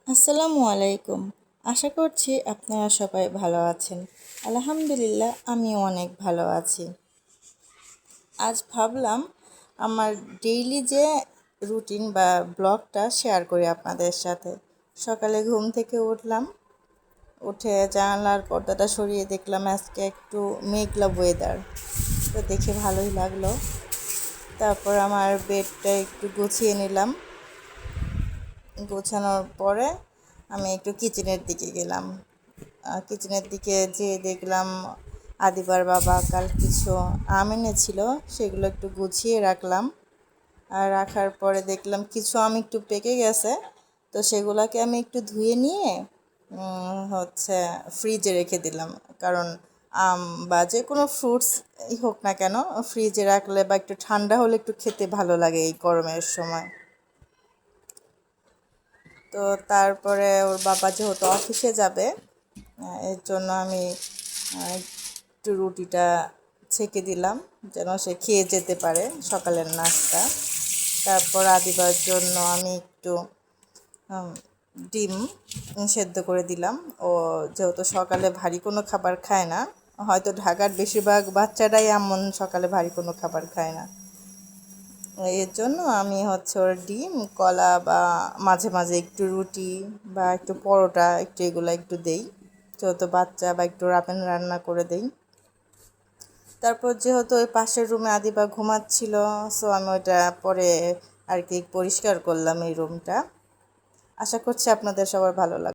আসসালামু আলাইকুম। আশা করছি আপনারা সবাই ভালো আছেন। আলহামদুলিল্লাহ আমিও অনেক ভালো আছি। আজ ভাবলাম আমার ডেইলি যে রুটিন বা ব্লগটা শেয়ার করি আপনাদের সাথে। সকালে ঘুম থেকে উঠলাম, উঠে জানালার পর্দাটা সরিয়ে দেখলাম আজকে একটু মেঘলা ওয়েদার, তো দেখে ভালোই লাগলো। তারপর আমার বেডটা একটু গুছিয়ে নিলাম। গোছানোর পরে আমি একটু কিচেনের দিকে গেলাম। কিচেনের দিকে যেয়ে দেখলাম আদিবার বাবা কাল কিছু আম এনেছিল, সেগুলো একটু গুছিয়ে রাখলাম। আর রাখার পরে দেখলাম কিছু আম একটু পেকে গেছে, তো সেগুলোকে আমি একটু ধুয়ে নিয়ে ফ্রিজে রেখে দিলাম। কারণ আম বা যে কোনো ফ্রুটস হোক না কেন, ফ্রিজে রাখলে বা একটু ঠান্ডা হলে একটু খেতে ভালো লাগে এই গরমের সময়। তো তারপরে ওর বাবা যেহেতু অফিসে যাবে, এর জন্য আমি একটু রুটিটা ছেঁকে দিলাম যেন সে খেয়ে যেতে পারে সকালের নাস্তা। তারপর আদিবার জন্য আমি একটু ডিম সেদ্ধ করে দিলাম। ও যেহেতু সকালে ভারী কোনো খাবার খায় না, হয়তো ঢাকার বেশিরভাগ বাচ্চারাই এমন সকালে ভারী কোনো খাবার খায় না, এর জন্য আমি ওর ডিম, কলা বা মাঝে মাঝে একটু রুটি বা একটু পরোটা একটু এগুলো একটু দেই, যেহেতু বাচ্চা, বা একটু রামেন রান্না করে দেই। তারপর যেহেতু ওই পাশের রুমে আদিবা ঘুমাচ্ছিল, সো আমি ওইটা পরে আর কি পরিষ্কার করলাম এই রুমটা। আশা করছি আপনাদের সবার ভালো লাগবে।